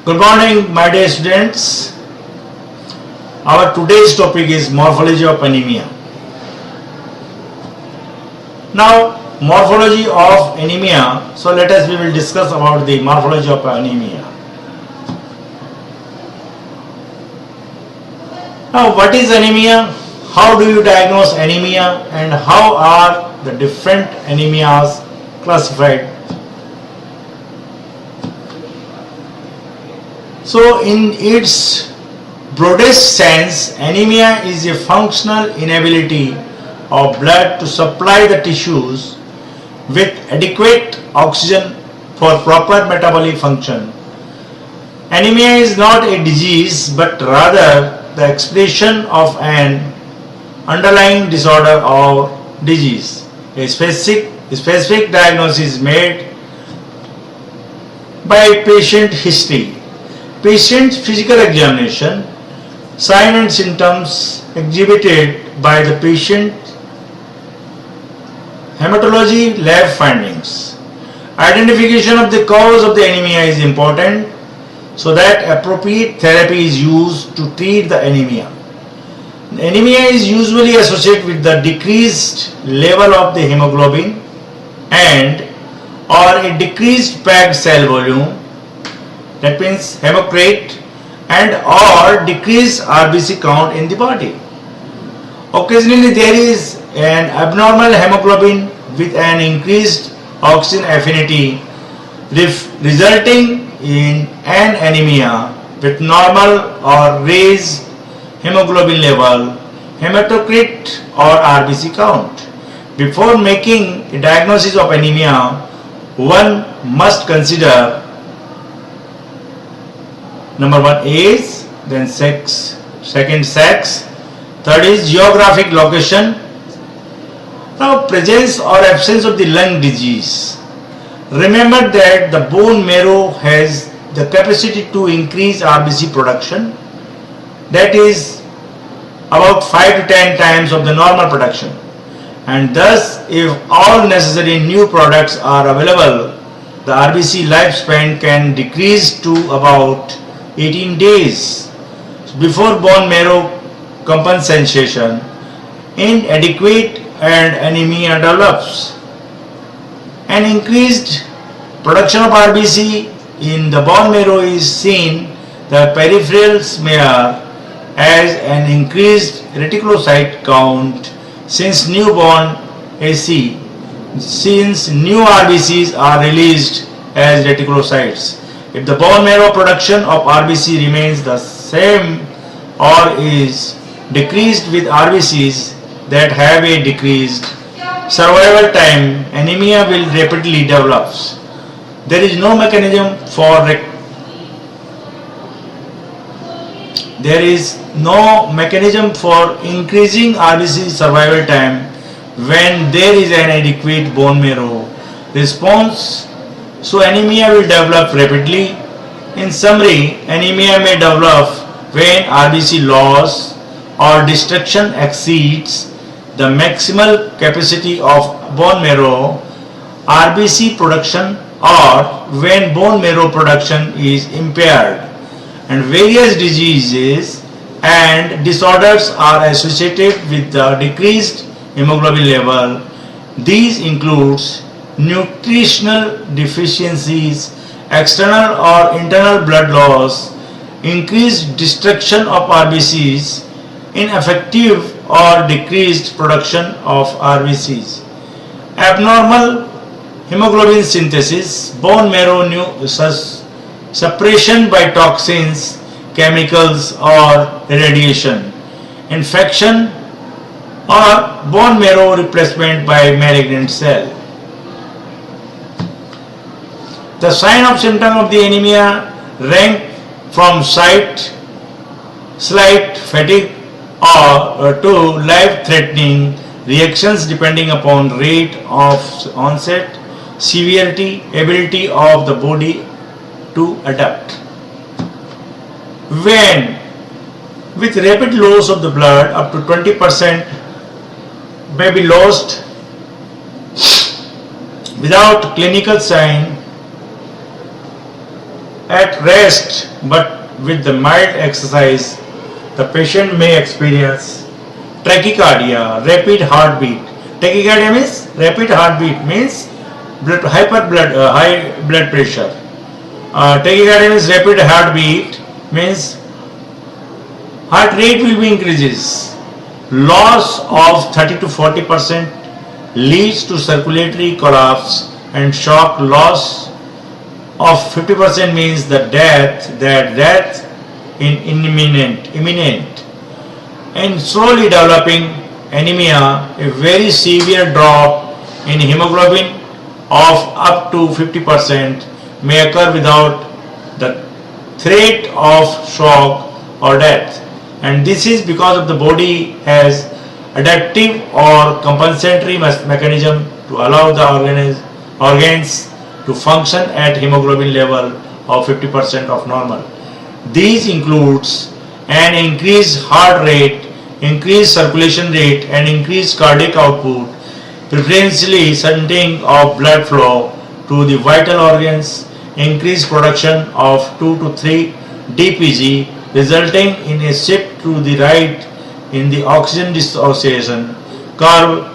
Good morning, my dear students. Our today's topic is morphology of anemia. Now, morphology of anemia. So we will discuss about the morphology of anemia. Now, what is anemia? How do you diagnose anemia, and how are the different anemias classified? So, in its broadest sense, anemia is a functional inability of blood to supply the tissues with adequate oxygen for proper metabolic function. Anemia is not a disease but rather the expression of an underlying disorder or disease. A specific diagnosis is made by patient history, patient physical examination, signs and symptoms exhibited by the patient, hematology lab findings. Identification of the cause of the anemia is important so that appropriate therapy is used to treat the anemia. Anemia is usually associated with the decreased level of the hemoglobin and or a decreased packed cell volume, that means hematocrit, and or decreased RBC count in the body. Occasionally there is an abnormal hemoglobin with an increased oxygen affinity resulting in an anemia with normal or raised hemoglobin level, hematocrit or RBC count. Before making a diagnosis of anemia, one must consider number one age, then sex, second sex, third is geographic location. Now, presence or absence of the lung disease. Remember that the bone marrow has the capacity to increase RBC production, that is about 5 to 10 times of the normal production, and thus if all necessary new products are available, the RBC lifespan can decrease to about 18 days. Before bone marrow compensation, inadequate and anemia develops. An increased production of RBC in the bone marrow is seen the peripheral smear as an increased reticulocyte count since newborn AC, since new RBCs are released as reticulocytes. If the bone marrow production of RBC remains the same or is decreased with RBCs that have a decreased survival time, anemia will rapidly develop. There is no mechanism for increasing RBC survival time when there is an adequate bone marrow response, so anemia will develop rapidly. In summary, anemia may develop when RBC loss or destruction exceeds the maximal capacity of bone marrow RBC production, or when bone marrow production is impaired. And various diseases and disorders are associated with the decreased hemoglobin level. These includes nutritional deficiencies, external or internal blood loss, increased destruction of RBCs, ineffective or decreased production of RBCs, abnormal hemoglobin synthesis, bone marrow suppression by toxins, chemicals or radiation, infection or bone marrow replacement by malignant cell. The sign of symptom of the anemia rank from slight fatigue or to life-threatening reactions depending upon rate of onset, severity, ability of the body to adapt. When with rapid loss of the blood up to 20% may be lost without clinical sign, At rest, but with the mild exercise, the patient may experience tachycardia, rapid heartbeat. Tachycardia means rapid heartbeat means high blood pressure. Tachycardia means rapid heartbeat means heart rate will be increases. Loss of 30 to 40% leads to circulatory collapse and shock. Loss of 50% means the death in imminent and slowly developing anemia. A very severe drop in hemoglobin of up to 50% may occur without the threat of shock or death, and this is because of the body has adaptive or compensatory mechanism to allow the organs to function at hemoglobin level of 50% of normal. These includes an increased heart rate, increased circulation rate and increased cardiac output, preferentially sending of blood flow to the vital organs, increased production of 2 to 3 dPg, resulting in a shift to the right in the oxygen dissociation curve,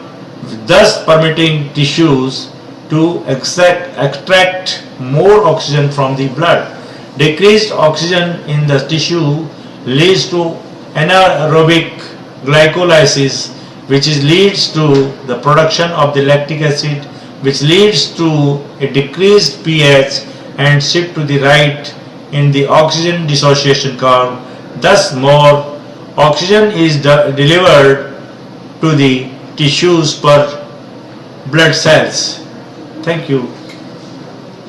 thus permitting tissues to extract more oxygen from the blood. Decreased oxygen in the tissue leads to anaerobic glycolysis, which leads to the production of the lactic acid, which leads to a decreased pH and shift to the right in the oxygen dissociation curve. Thus more oxygen is delivered to the tissues per blood cells. Thank you.